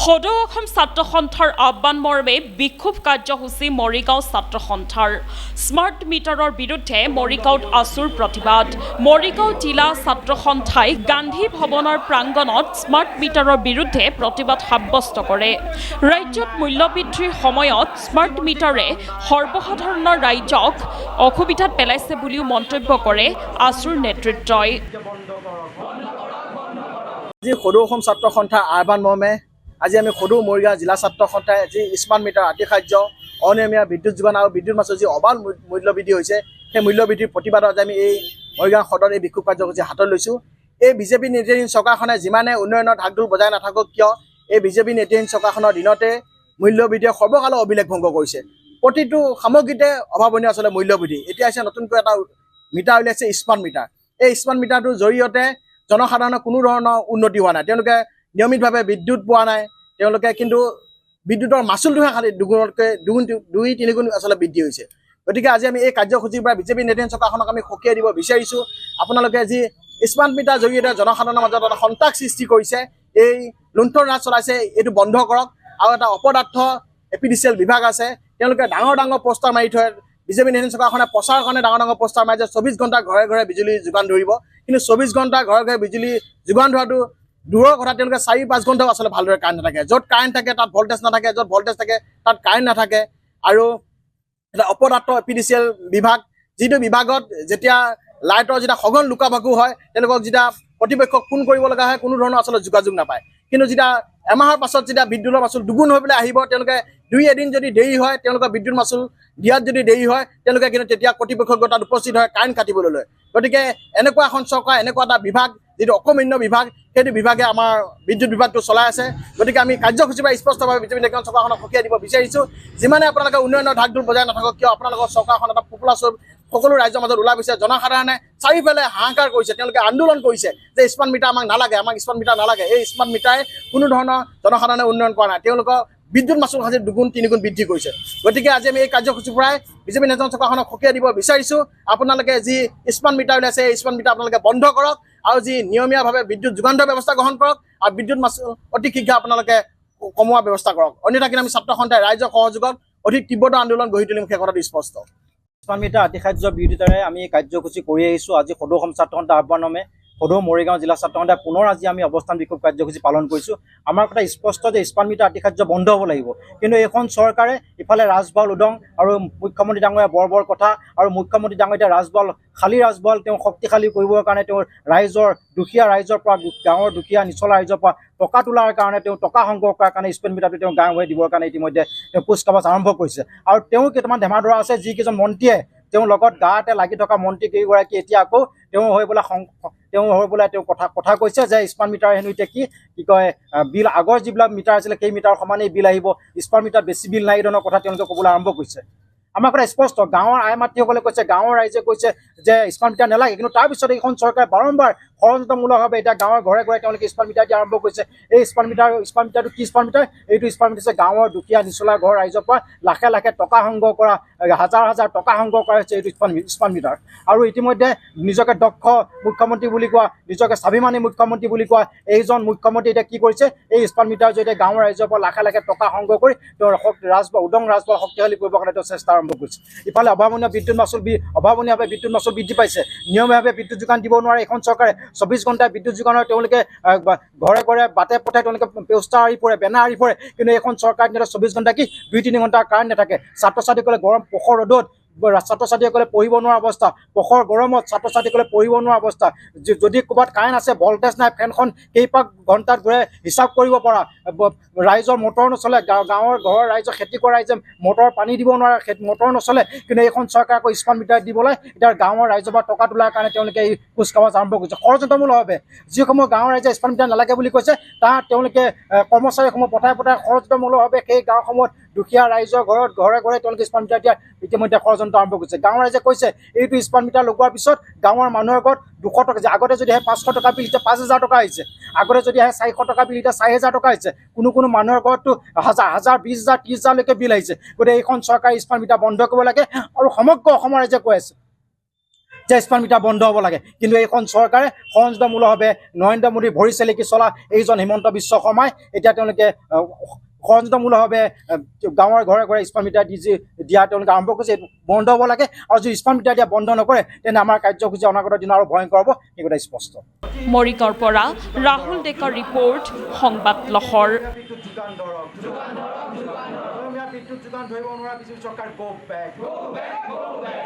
সদৌ অসম ছাত্ৰ সন্থাৰ আহ্বান মৰ্মে বিক্ষোভ কাৰ্যসূচী মৰিগাঁও ছাত্ৰ সন্থাৰ স্মাৰ্ট মিটাৰৰ বিৰুদ্ধে মৰিগাঁৱত আছুৰ প্ৰতিবাদ। মৰিগাঁও জিলা ছাত্ৰ সন্থাই গান্ধী ভৱনৰ প্ৰাংগণত স্মাৰ্ট মিটাৰৰ বিৰুদ্ধে প্ৰতিবাদ সাব্যস্ত কৰে। ৰাজ্যত মূল্যবৃদ্ধিৰ সময়ত স্মাৰ্ট মিটাৰে সৰ্বসাধাৰণৰ ৰাইজক অসুবিধাত পেলাইছে বুলিও মন্তব্য কৰে আছুৰ নেতৃত্বই। সদৌ অসম ছাত্ৰ সন্থাৰ আহ্বান মৰ্মে আজি আমি সদৌ মৰিগাঁও জিলা ছাত্ৰ সন্থাই যি স্মাৰ্ট মিটাৰ আতিশায্য অনিয়মীয়া বিদ্যুৎ যোগান আৰু বিদ্যুৎ মাছৰ যি অবাধ মূল্যবৃদ্ধি হৈছে সেই মূল্যবৃদ্ধিৰ প্ৰতিবাদত আজি আমি এই মৰিগাঁও সদৰত এই বিক্ষোভ কাৰ্যসূচী হাতত লৈছোঁ। এই বিজেপি নেতৃত্বাধীন চৰকাৰখনে যিমানে উন্নয়নৰ ঢাকঢোল বজাই নাথাকক কিয় এই বিজেপি নেতৃত্বাধীন চৰকাৰখনৰ দিনতে মূল্যবৃদ্ধিয়ে সৰ্বকালৰ অভিলেখ ভংগ কৰিছে। প্ৰতিটো সামগ্ৰীতে অভাৱনীয় আচলতে মূল্যবৃদ্ধি। এতিয়া হৈছে নতুনকৈ এটা মিটাৰ উলিয়াইছে স্মাৰ্ট মিটাৰ। এই স্মাৰ্ট মিটাৰটোৰ জৰিয়তে জনসাধাৰণৰ কোনো ধৰণৰ উন্নতি হোৱা নাই। তেওঁলোকে নিয়মিতভাৱে বিদ্যুৎ পোৱা নাই। তেওঁলোকে কিন্তু বিদ্যুতৰ মাচুলটোহে খালি দুই তিনিগুণ আচলতে বৃদ্ধি হৈছে। গতিকে আজি আমি এই কাৰ্যসূচীৰ পৰা বিজেপি নেতৃত্বাধীন চৰকাৰখনক আমি সকীয়াই দিব বিচাৰিছোঁ। আপোনালোকে যি স্মাৰ্ট মিটাৰ জৰিয়তে জনসাধাৰণৰ মাজত এটা সন্ত্ৰাস সৃষ্টি কৰিছে, এই লুণ্ঠন ৰাজ চলাইছে, এইটো বন্ধ কৰক। আৰু এটা অপদাৰ্থ APDCL বিভাগ আছে, তেওঁলোকে ডাঙৰ ডাঙৰ পোষ্টাৰ মাৰি থয়। বিজেপি নেতৃত্বাধীন চৰকাৰখনে প্ৰচাৰৰ কাৰণে ডাঙৰ ডাঙৰ পোষ্টাৰ মাৰি যে 24 ঘণ্টা ঘৰে ঘৰে বিজুলী যোগান ধৰিব। কিন্তু 24 ঘণ্টা ঘৰে ঘৰে বিজুলী যোগান ধৰাটো দূৰৰ কথা, তেওঁলোকে 4-5 ঘণ্টাও আচলতে ভালদৰে কাৰেণ্ট নাথাকে। য'ত কাৰেণ্ট থাকে তাত ভল্টেজ নাথাকে, য'ত ভল্টেজ থাকে তাত কাৰেণ্ট নাথাকে। আৰু এটা অপদাৰ্থ APDCL বিভাগ, যিটো বিভাগত যেতিয়া লাইটৰ যেতিয়া সঘন লুকা-ভাকু হয়, তেওঁলোকক যেতিয়া কৰ্তৃপক্ষক ফোন কৰিব লগা হয়, কোনো ধৰণৰ আচলতে যোগাযোগ নাপায়। কিন্তু যেতিয়া এমাহৰ পাছত যেতিয়া বিদ্যুতৰ মাচুল দুগুণ হৈ পেলাই আহিব, তেওঁলোকে 2 এদিন যদি দেৰি হয়, তেওঁলোকৰ বিদ্যুৎ মাচুল দিয়াত যদি দেৰি হয়, তেওঁলোকে কিন্তু তেতিয়া কৰ্তৃপক্ষক তাত উপস্থিত হয় কাৰেণ্ট কাটিবলৈ লয়। গতিকে এনেকুৱা এখন চৰকাৰ, এনেকুৱা এটা বিভাগ, যিটো অকৰ্মণ্য বিভাগ, সেইটো বিভাগে আমাৰ বিদ্যুৎ বিভাগটো চলাই আছে। গতিকে আমি কাৰ্যসূচীৰ পৰা স্পষ্টভাৱে বিজেপি নেতৃত্বাধীন চৰকাৰখনক সকীয়াই দিব বিচাৰিছোঁ। যিমানে আপোনালোকে উন্নয়নৰ ঢাকঢোল বজাই নাথাকক কিয়, আপোনালোকৰ চৰকাৰখন এটা পপুলাৰ স্বৰূপ সকলো ৰাইজৰ মাজত ওলাই গৈছে। জনসাধাৰণে চাৰিওফালে হাহাকাৰ কৰিছে, তেওঁলোকে আন্দোলন কৰিছে যে স্মাৰ্ট মিটাৰ আমাক নালাগে, আমাক স্মাৰ্ট মিটাৰ নালাগে। এই স্মাৰ্ট মিটাৰে কোনো ধৰণৰ জনসাধাৰণে উন্নয়ন কৰা নাই, তেওঁলোকৰ বিদ্যুৎ মাচুল সাজি 2-3 গুণ বৃদ্ধি কৰিছে। গতিকে আজি আমি এই কাৰ্যসূচীৰ পৰাই বিজেপি নেতৃত্বাধীন চৰকাৰখনক সকীয়াই দিব বিচাৰিছোঁ। আপোনালোকে যি স্মাৰ্ট মিটাৰ উলিয়াইছে, এই স্মাৰ্ট মিটাৰ আপোনালোকে বন্ধ কৰক আৰু যি নিয়মীয়াভাৱে বিদ্যুৎ যোগান ধৰা ব্যৱস্থা গ্ৰহণ কৰক আৰু বিদ্যুৎ মাচুল অতি শীঘ্ৰে আপোনালোকে কমোৱাৰ ব্যৱস্থা কৰক। অন্যথা কিন্তু আমি ছাত্ৰ সন্থাই ৰাইজৰ সহযোগত অধিক তীব্ৰতা আন্দোলন গঢ়ি তুলিম, সেই কথাটো স্পষ্ট। স্মাৰ্ট মিটাৰ আতিশায্যৰ বিৰোধিতাৰে আমি কাৰ্যসূচী কৰি আহিছোঁ। আজি সদৌ অসম ছাত্ৰ সন্থাৰ আহ্বানমে সদৌ মৰিগাঁও জিলা ছাত্ৰ সন্থাই পুনৰ আজি আমি অৱস্থান বিক্ষোভ কাৰ্যসূচী পালন কৰিছোঁ। আমাৰ কথা স্পষ্ট যে স্মাৰ্ট মিটাৰ আতিশায্য বন্ধ হ'ব লাগিব। কিন্তু এইখন চৰকাৰে ইফালে ৰাজভল উদং আৰু মুখ্যমন্ত্ৰী ডাঙৰীয়া বৰ কথা, আৰু মুখ্যমন্ত্ৰী ডাঙৰীয়া ৰাজভল খালী ৰাজভল তেওঁ শক্তিশালী কৰিবৰ কাৰণে তেওঁ দুখীয়া ৰাইজৰ পৰা, গাঁৱৰ দুখীয়া নিচলা ৰাইজৰ পৰা টকা তোলাৰ কাৰণে, তেওঁ টকা সংগ্ৰহ কৰাৰ কাৰণে স্মাৰ্ট মিটাৰটো তেওঁ গাঁৱে দিবৰ কাৰণে ইতিমধ্যে তেওঁ কুচকাৱাজ আৰম্ভ কৰিছে। আৰু তেওঁ কেইটামান ধেমাধৰা আছে, যিকেইজন মন্ত্ৰীয়ে তেওঁৰ লগত গাতে লাগি থকা মন্ত্ৰী কেইগৰাকী এতিয়া আকৌ তেওঁ হৈ পেলাই তেওঁ কথা কৈছে যে স্মাৰ্ট মিটাৰ হেনো এতিয়া কি কয় বিল, আগৰ যিবিলাক মিটাৰ আছিলে সেই মিটাৰ সমানেই বিল আহিব, স্মাৰ্ট মিটাৰ বেছি বিল নাই, এই ধৰণৰ কথা তেওঁলোকে ক'বলৈ আৰম্ভ কৰিছে। আমাৰ কথা স্পষ্ট, গাঁৱৰ আই মাতৃসকলে কৈছে, গাঁৱৰ ৰাইজে কৈছে যে স্মাৰ্ট মিটাৰ নালাগে। কিন্তু তাৰপিছত এইখন চৰকাৰে বাৰম্বাৰ ষড়যন্ত্ৰমূলকভাৱে এতিয়া গাঁৱৰ ঘৰে ঘৰে তেওঁলোকে স্মাৰ্ট মিটাৰ দিয়া আৰম্ভ কৰিছে। এই স্মাৰ্ট মিটাৰটো কি স্মাৰ্ট মিটাৰ? এইটো স্মাৰ্ট মিটাৰ হৈছে গাঁৱৰ দুখীয়া নিচলা ঘৰ ৰাইজৰ পৰা লাখে লাখে টকা সংগ্ৰহ কৰা, হাজাৰ হাজাৰ টকা সংগ্ৰহ কৰা হৈছে এইটো স্মাৰ্ট মিটাৰ। আৰু ইতিমধ্যে নিজকে দক্ষ মুখ্যমন্ত্ৰী বুলি কোৱা, নিজকে স্বাভিমানী মুখ্যমন্ত্ৰী বুলি কোৱা এইজন মুখ্যমন্ত্ৰী এতিয়া কি কৰিছে, এই স্মাৰ্ট মিটাৰৰ জৰিয়তে গাঁৱৰ ৰাইজৰ পৰা লাখে লাখে টকা সংগ্ৰহ কৰি তেওঁৰ উদং ৰাজবল শক্তিশালী কৰিবৰ কাৰণে তেওঁ চেষ্টা আৰম্ভ কৰিছে। ইফালে অভাৱনীয়ভাৱে বিদ্যুৎ মাচুল বৃদ্ধি পাইছে। নিয়মীয়াভাৱে বিদ্যুৎ যোগান দিব নোৱাৰে এইখন চৰকাৰে। 24 ঘণ্টা বিদ্যুৎ যোগানৰ তেওঁলোকে ঘৰে ঘৰে বাটে পথে তেওঁলোকে পোষ্টাৰ আঁৰি পৰে, বেনাৰ আঁৰি পৰে। কিন্তু এইখন চৰকাৰ 24 ঘণ্টা কি 2-3 ঘণ্টা কাৰেণ্ট নাথাকে। ছাত্ৰ ছাত্ৰীসকলে গৰম পোহৰ ৰ'দত, ছাত্ৰ ছাত্ৰীসকলে পঢ়িব নোৱাৰা অৱস্থা, পোহৰ গৰমত ছাত্ৰ ছাত্ৰীসকলে পঢ়িব নোৱাৰা অৱস্থা। যদি ক'ৰবাত কাৰেণ্ট আছে, ভল্টেজ নাই, ফেনখন কেইপাক ঘণ্টাত ঘূৰে হিচাপ কৰিব পৰা, ৰাইজৰ মটৰ নচলে, গাঁৱৰ ঘৰৰ ৰাইজৰ খেতি কৰা ৰাইজে মটৰ পানী দিব নোৱাৰে, মটৰ নচলে। কিন্তু এইখন চৰকাৰে আকৌ স্মাৰ্ট মিটাৰ দিবলৈ এতিয়া গাঁৱৰ ৰাইজৰ পৰা টকা তোলাৰ কাৰণে তেওঁলোকে এই কুচকাৱাজ আৰম্ভ কৰিছে ষড়যন্ত্ৰমূলকভাৱে। যিসমূহ গাঁৱৰ ৰাইজে স্মাৰ্ট মিটাৰ নালাগে বুলি কৈছে, তাত তেওঁলোকে কৰ্মচাৰীসমূহ পঠাই ষড়যন্ত্ৰমূলকভাৱে সেই গাঁওসমূহত দুখীয়া ৰাইজৰ ঘৰে ঘৰে তেওঁলোকে স্মাৰ্ট মিটাৰ দিয়া ইতিমধ্যে ষড়যন্ত্ৰ আৰম্ভ কৰিছে। গাঁৱৰ ৰাইজে কৈছে এইটো স্মাৰ্ট মিটাৰ লগোৱাৰ পিছত গাঁৱৰ মানুহৰ ঘৰত 200 টকা, আগতে যদি আহে 500 টকা বিল, এতিয়া 5000 টকা আহিছে। আগতে যদি আহে 400 টকা বিল, এতিয়া 4000 টকা আহিছে। কোনো মানুহৰ ঘৰততো 1000, 20,000, 30,000লৈকে বিল আহিছে। গতিকে এইখন চৰকাৰে স্মাৰ্ট মিটাৰ বন্ধ কৰিব লাগে। আৰু সমগ্ৰ অসমৰ ৰাইজে কৈ আছে যে স্মাৰ্ট মিটাৰ বন্ধ হ'ব লাগে কিন্তু এইখন চৰকাৰে সংযমমূলকভাৱে নৰেন্দ্ৰ মোদীৰ ভৰি চেলেকি চলা এইজন হিমন্ত বিশ্ব শৰ্মাই এতিয়া তেওঁলোকে সংযমমূলকভাৱে গাঁৱৰ ঘৰে ঘৰে স্মাৰ্ট মিটাৰ দিয়া তেওঁলোকে আৰম্ভ কৰিছে এইটো বন্ধ হ'ব লাগে আৰু যদি স্মাৰ্ট মিটাৰ দিয়া বন্ধ নকৰে তেন্তে আমাৰ কাৰ্যসূচী অনাগত দিন আৰু ভয়ংকৰ হ'ব এই কথা স্পষ্ট মৰিগাঁৱৰ পৰা ৰাহুল ডেকাৰ ৰিপৰ্ট সংবাদ লহৰ বিদ্যুৎ যোগান ধৰিব নোৱাৰা বিজু চৰকাৰ